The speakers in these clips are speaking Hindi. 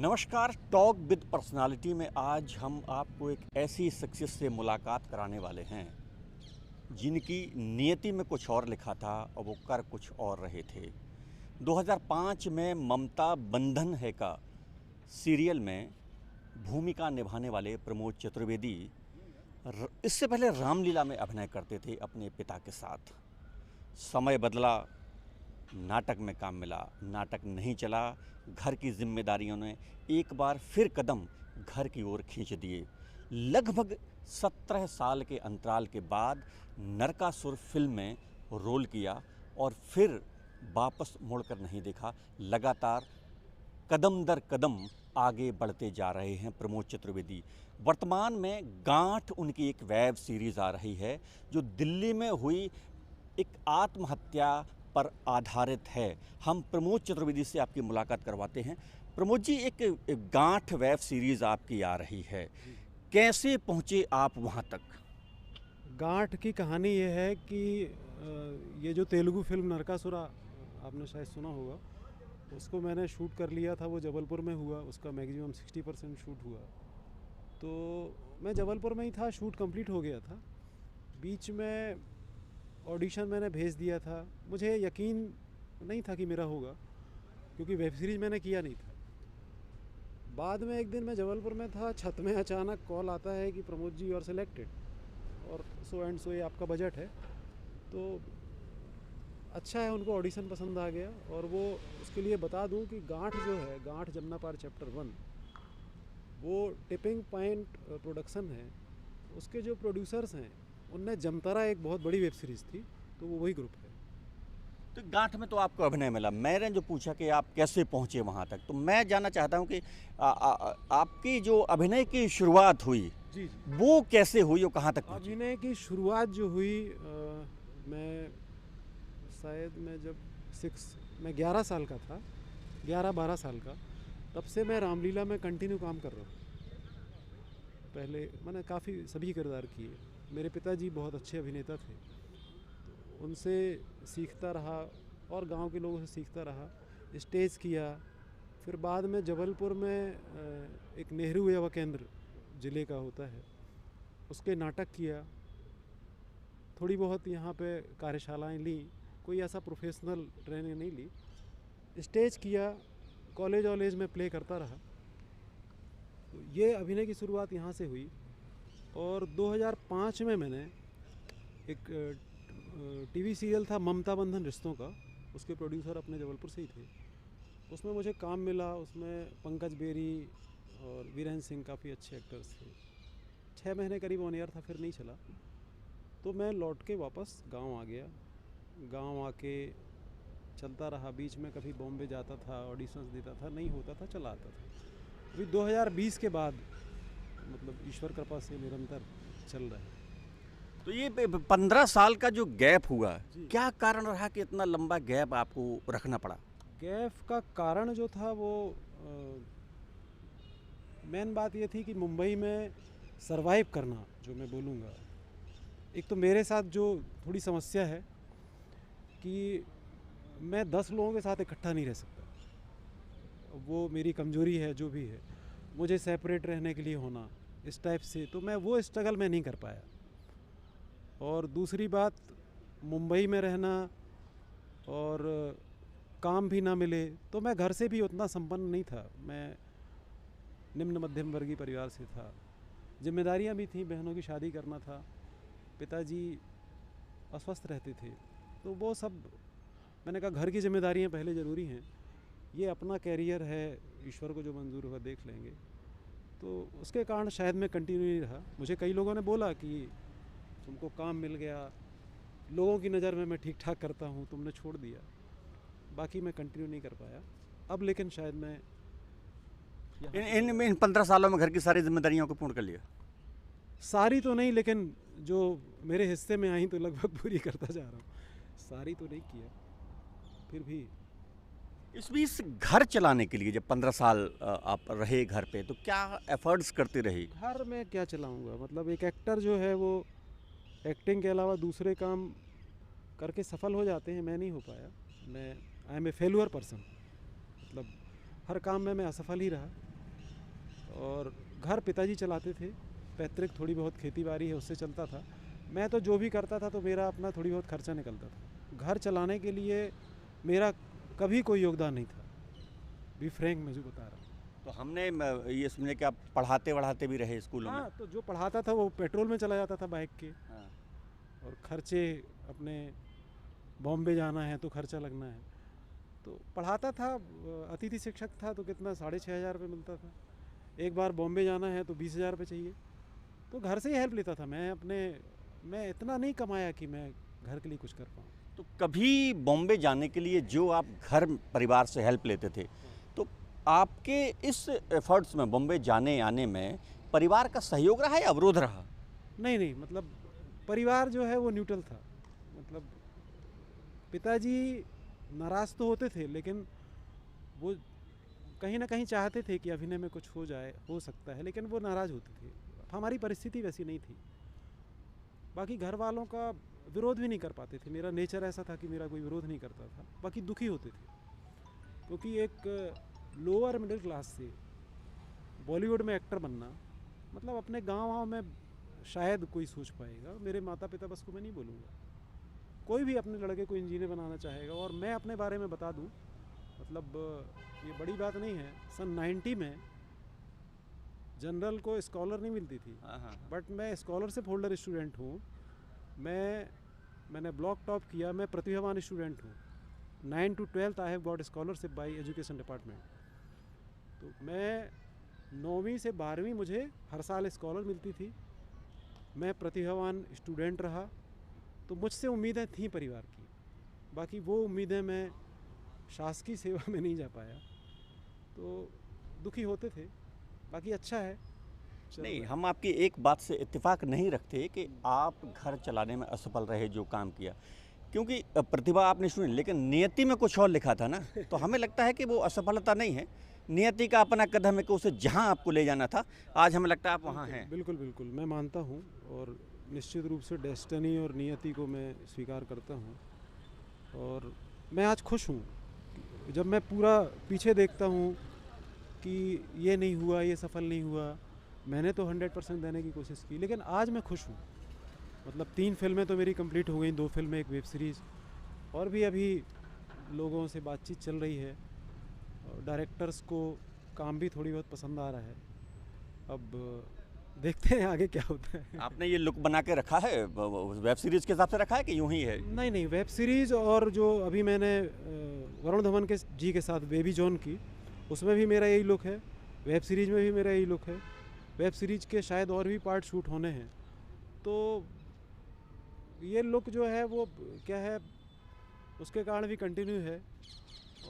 नमस्कार। टॉक विद पर्सनालिटी में आज हम आपको एक ऐसी शख्सियत से मुलाकात कराने वाले हैं जिनकी नियति में कुछ और लिखा था और वो कर कुछ और रहे थे। 2005 में ममता बंधन है का सीरियल में भूमिका निभाने वाले प्रमोद चतुर्वेदी इससे पहले रामलीला में अभिनय करते थे अपने पिता के साथ। समय बदला, नाटक में काम मिला, नाटक नहीं चला, घर की जिम्मेदारियों ने एक बार फिर कदम घर की ओर खींच दिए। लगभग 17 साल के अंतराल के बाद नरकासुर फिल्म में रोल किया और फिर वापस मुड़कर नहीं देखा। लगातार कदम दर कदम आगे बढ़ते जा रहे हैं प्रमोद चतुर्वेदी। वर्तमान में गांठ उनकी एक वेब सीरीज़ आ रही है जो दिल्ली में हुई एक आत्महत्या पर आधारित है। हम प्रमोद चतुर्वेदी से आपकी मुलाकात करवाते हैं। प्रमोद जी, एक गांठ वेब सीरीज़ आपकी आ रही है, कैसे पहुंचे आप वहां तक? गांठ की कहानी ये है कि ये जो तेलुगु फिल्म नरकासुरा आपने शायद सुना होगा, उसको मैंने शूट कर लिया था। वो जबलपुर में हुआ, उसका मैक्सिमम 60% शूट हुआ। तो मैं जबलपुर में ही था, शूट कंप्लीट हो गया था। बीच में ऑडिशन मैंने भेज दिया था। मुझे यकीन नहीं था कि मेरा होगा, क्योंकि वेब सीरीज़ मैंने किया नहीं था। बाद में एक दिन मैं जबलपुर में था, छत में अचानक कॉल आता है कि Pramod ji, you are selected और सो एंड सो, ये आपका बजट है। तो अच्छा है, उनको ऑडिशन पसंद आ गया। और वो उसके लिए बता दूं कि गांठ जो है, गांठ जमुना पार चैप्टर 1, वो टिपिंग पॉइंट प्रोडक्शन है। उसके जो प्रोड्यूसर्स हैं उनने जमतारा एक बहुत बड़ी वेब सीरीज़ थी, तो वो वही ग्रुप है। तो गांठ में तो आपको अभिनय मिला। मैंने जो पूछा कि आप कैसे पहुंचे वहां तक, तो मैं जानना चाहता हूं कि आपकी जो अभिनय की शुरुआत हुई जी। वो कैसे हुई और कहां तक पहुंची? अभिनय की शुरुआत जो हुई, मैं शायद मैं 11 साल का था, 11-12 साल का। तब से मैं रामलीला में कंटिन्यू काम कर रहा हूँ। पहले मैंने काफ़ी सभी किरदार किए। मेरे पिताजी बहुत अच्छे अभिनेता थे, तो उनसे सीखता रहा और गांव के लोगों से सीखता रहा। स्टेज किया, फिर बाद में जबलपुर में एक नेहरू युवा केंद्र ज़िले का होता है, उसके नाटक किया। थोड़ी बहुत यहाँ पे कार्यशालाएं ली, कोई ऐसा प्रोफेशनल ट्रेनिंग नहीं ली। स्टेज किया, कॉलेज वॉलेज में प्ले करता रहा। तो ये अभिनय की शुरुआत यहाँ से हुई। और 2005 में मैंने एक टीवी सीरियल था ममता बंधन रिश्तों का, उसके प्रोड्यूसर अपने जबलपुर से ही थे। उसमें मुझे काम मिला। उसमें पंकज बेरी और वीरेंद्र सिंह काफ़ी अच्छे एक्टर्स थे। 6 महीने करीब ऑन एयर था, फिर नहीं चला। तो मैं लौट के वापस गांव आ गया। गांव आके चलता रहा। बीच में कभी बॉम्बे जाता था, ऑडिशंस देता था, नहीं होता था, चला आता था। अभी 2020 के बाद मतलब ईश्वर कृपा से निरंतर चल रहा है। तो ये 15 साल का जो गैप हुआ, जी। क्या कारण रहा कि इतना लंबा गैप आपको रखना पड़ा? गैफ का कारण जो था वो मेन बात ये थी कि मुंबई में सरवाइव करना, जो मैं बोलूँगा, एक तो मेरे साथ जो थोड़ी समस्या है कि मैं 10 लोगों के साथ इकट्ठा नहीं रह सकता। वो मेरी कमजोरी है, जो भी है। मुझे सेपरेट रहने के लिए होना, इस टाइप से, तो मैं वो स्ट्रगल में नहीं कर पाया। और दूसरी बात, मुंबई में रहना और काम भी ना मिले, तो मैं घर से भी उतना संपन्न नहीं था। मैं निम्न मध्यम वर्गीय परिवार से था। जिम्मेदारियां भी थीं, बहनों की शादी करना था, पिताजी अस्वस्थ रहते थे। तो वो सब मैंने कहा, घर की जिम्मेदारियां पहले ज़रूरी हैं, ये अपना कैरियर है, ईश्वर को जो मंजूर होगा देख लेंगे। तो उसके कारण शायद मैं कंटिन्यू नहीं रहा। मुझे कई लोगों ने बोला कि तुमको काम मिल गया, लोगों की नज़र में मैं ठीक ठाक करता हूँ, तुमने छोड़ दिया। बाकी मैं कंटिन्यू नहीं कर पाया। अब लेकिन शायद मैं इन 15 सालों में घर की सारी जिम्मेदारियों को पूर्ण कर लिया? सारी तो नहीं, लेकिन जो मेरे हिस्से में आई तो लगभग पूरी करता जा रहा हूँ। सारी तो नहीं किया, फिर भी। इस बीच घर चलाने के लिए जब 15 साल आप रहे घर पे, तो क्या एफर्ट्स करते रहे? घर में क्या चलाऊँगा? मतलब एक एक्टर जो है वो एक्टिंग के अलावा दूसरे काम करके सफल हो जाते हैं, मैं नहीं हो पाया। मैं I am a failure person. मतलब हर काम में मैं असफल ही रहा। और घर पिताजी चलाते थे, पैतृक थोड़ी बहुत खेती बाड़ी है उससे चलता था। मैं तो जो भी करता था तो मेरा अपना थोड़ी बहुत खर्चा निकलता था। घर चलाने के लिए मेरा कभी कोई योगदान नहीं था, बी फ्रैंक मैं जो बता रहा हूँ। तो हमने ये सुने कि आप पढ़ाते वढ़ाते भी रहे स्कूलों में। हाँ, तो जो पढ़ाता था वो पेट्रोल में चला जाता था बाइक के, हाँ। और खर्चे अपने बॉम्बे जाना है तो खर्चा लगना है, तो पढ़ाता था। अतिथि शिक्षक था तो कितना 6,500 रुपये मिलता था। एक बार बॉम्बे जाना है तो 20,000 रुपये चाहिए, तो घर से ही हेल्प लेता था मैं इतना नहीं कमाया कि मैं घर के लिए कुछ कर पाऊँ। तो कभी बॉम्बे जाने के लिए जो आप घर परिवार से हेल्प लेते थे, तो आपके इस एफर्ट्स में बॉम्बे जाने आने में परिवार का सहयोग रहा या अवरोध रहा? नहीं, मतलब परिवार जो है वो न्यूट्रल था। मतलब पिताजी नाराज़ तो होते थे, लेकिन वो कहीं ना कहीं चाहते थे कि अभिनय में कुछ हो सकता है, लेकिन वो नाराज़ होते थे। हमारी परिस्थिति वैसी नहीं थी। बाकी घर वालों का विरोध भी नहीं कर पाते थे। मेरा नेचर ऐसा था कि मेरा कोई विरोध नहीं करता था। बाकी दुखी होते थे, क्योंकि एक लोअर मिडिल क्लास से बॉलीवुड में एक्टर बनना, मतलब अपने गाँव में शायद कोई सोच पाएगा। मेरे माता पिता बस को मैं नहीं बोलूँगा, कोई भी अपने लड़के को इंजीनियर बनाना चाहेगा। और मैं अपने बारे में बता दूँ, मतलब ये बड़ी बात नहीं है, सन 90 में जनरल को स्कॉलर नहीं मिलती थी, बट मैं स्कॉलरशिप होल्डर स्टूडेंट हूँ। मैंने ब्लॉक टॉप किया, मैं प्रतिभावान स्टूडेंट हूँ। 9 to 12 I have got scholarship bye education department. तो मैं 9वीं से 12वीं मुझे हर साल स्कॉलर मिलती थी। मैं प्रतिभावान स्टूडेंट रहा, तो मुझसे उम्मीदें थीं परिवार की। बाकी वो उम्मीदें मैं शासकीय सेवा में नहीं जा पाया, तो दुखी होते थे। बाकी अच्छा है। नहीं, हम आपकी एक बात से इत्तेफाक नहीं रखते कि आप घर चलाने में असफल रहे जो काम किया, क्योंकि प्रतिभा आपने सुनी, लेकिन नियति में कुछ और लिखा था ना। तो हमें लगता है कि वो असफलता नहीं है, नियति का अपना कदम है कि उसे जहां आपको ले जाना था, आज हमें लगता है आप वहां हैं। बिल्कुल बिल्कुल, मैं मानता हूँ, और निश्चित रूप से डेस्टिनी और नियति को मैं स्वीकार करता हूँ। और मैं आज खुश हूँ। जब मैं पूरा पीछे देखता हूँ कि ये नहीं हुआ, ये सफल नहीं हुआ, मैंने तो 100% देने की कोशिश की, लेकिन आज मैं खुश हूँ। मतलब 3 फिल्में तो मेरी कंप्लीट हो गई, 2 फिल्में, एक वेब सीरीज़, और भी अभी लोगों से बातचीत चल रही है। और डायरेक्टर्स को काम भी थोड़ी बहुत पसंद आ रहा है। अब देखते हैं आगे क्या होता है। आपने ये लुक बना के रखा है वेब सीरीज के हिसाब से रखा है कि यूं ही है? नहीं, वेब सीरीज़, और जो अभी मैंने वरुण धवन के जी के साथ बेबी जॉन की, उसमें भी मेरा यही लुक है। वेब सीरीज़ में भी मेरा यही लुक है। वेब सीरीज़ के शायद और भी पार्ट शूट होने हैं, तो ये लुक जो है वो क्या है, उसके कारण भी कंटिन्यू है।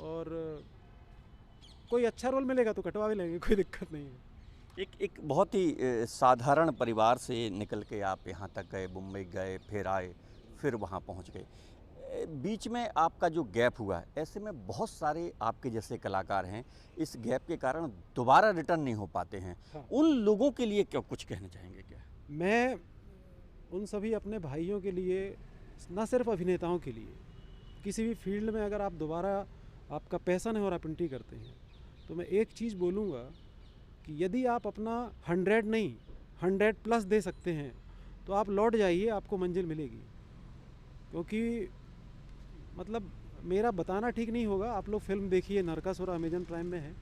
और कोई अच्छा रोल मिलेगा तो कटवा भी लेंगे, कोई दिक्कत नहीं है। एक बहुत ही साधारण परिवार से निकल के आप यहाँ तक गए, मुंबई गए, फिर आए, फिर वहाँ पहुँच गए। बीच में आपका जो गैप हुआ है, ऐसे में बहुत सारे आपके जैसे कलाकार हैं, इस गैप के कारण दोबारा रिटर्न नहीं हो पाते हैं। हाँ। उन लोगों के लिए क्या कुछ कहना चाहेंगे क्या? मैं उन सभी अपने भाइयों के लिए, ना सिर्फ अभिनेताओं के लिए, किसी भी फील्ड में अगर आप दोबारा, आपका पैशन है और आप एंट्री करते हैं, तो मैं एक चीज़ बोलूँगा कि यदि आप अपना 100 नहीं 100+ दे सकते हैं, तो आप लौट जाइए, आपको मंजिल मिलेगी। क्योंकि मतलब मेरा बताना ठीक नहीं होगा, आप लोग फिल्म देखिए, नरकासुर अमेजन प्राइम में है।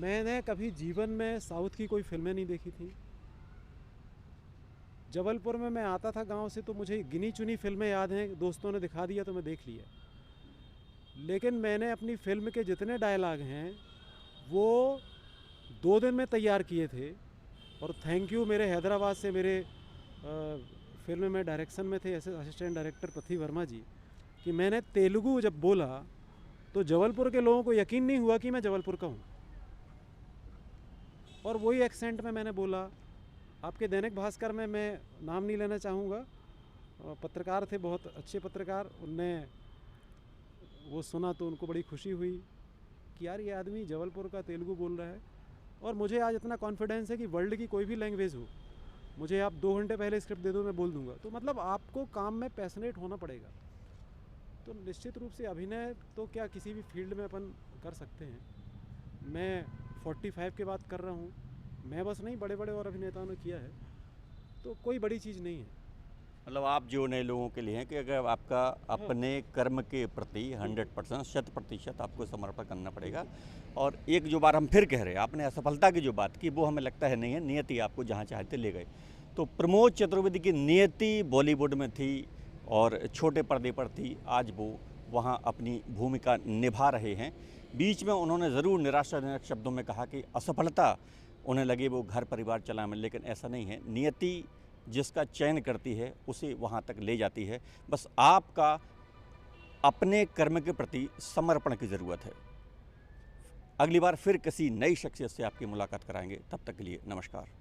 मैंने कभी जीवन में साउथ की कोई फिल्में नहीं देखी थी। जबलपुर में मैं आता था गांव से, तो मुझे गिनी चुनी फिल्में याद हैं, दोस्तों ने दिखा दिया तो मैं देख लिया। लेकिन मैंने अपनी फिल्म के जितने डायलॉग हैं वो 2 दिन में तैयार किए थे। और थैंक यू मेरे हैदराबाद से, मेरे फिल्म में डायरेक्शन में थे ऐसे असिस्टेंट डायरेक्टर पृथ्वी वर्मा जी, कि मैंने तेलुगु जब बोला तो जबलपुर के लोगों को यकीन नहीं हुआ कि मैं जबलपुर का हूँ। और वही एक्सेंट में मैंने बोला। आपके दैनिक भास्कर में, मैं नाम नहीं लेना चाहूँगा, पत्रकार थे, बहुत अच्छे पत्रकार, उनने वो सुना तो उनको बड़ी खुशी हुई कि यार ये आदमी जबलपुर का तेलुगु बोल रहा है। और मुझे आज इतना कॉन्फिडेंस है कि वर्ल्ड की कोई भी लैंग्वेज हो, मुझे आप 2 घंटे पहले स्क्रिप्ट दे दो, मैं बोल दूंगा। तो मतलब आपको काम में पैशनेट होना पड़ेगा। तो निश्चित रूप से अभिनय तो क्या, किसी भी फील्ड में अपन कर सकते हैं, मैं 45 के बाद कर रहा हूँ, मैं बस नहीं, बड़े बड़े और अभिनेताओं ने किया है, तो कोई बड़ी चीज़ नहीं है। मतलब आप जो नए लोगों के लिए हैं कि अगर आपका अपने कर्म के प्रति 100% 100% आपको समर्पण करना पड़ेगा। और एक जो बात हम फिर कह रहे हैं, आपने असफलता की जो बात की वो हमें लगता है नहीं है, नियति आपको जहाँ चाहते ले गए। तो प्रमोद चतुर्वेदी की नियति बॉलीवुड में थी और छोटे पर्दे पर थी, आज वो वहाँ अपनी भूमिका निभा रहे हैं। बीच में उन्होंने ज़रूर निराशाजनक शब्दों में कहा कि असफलता उन्हें लगे वो घर परिवार चलाने में, लेकिन ऐसा नहीं है। नियति जिसका चयन करती है उसे वहाँ तक ले जाती है। बस आपका अपने कर्म के प्रति समर्पण की ज़रूरत है। अगली बार फिर किसी नई शख्सियत से आपकी मुलाकात कराएंगे, तब तक के लिए नमस्कार।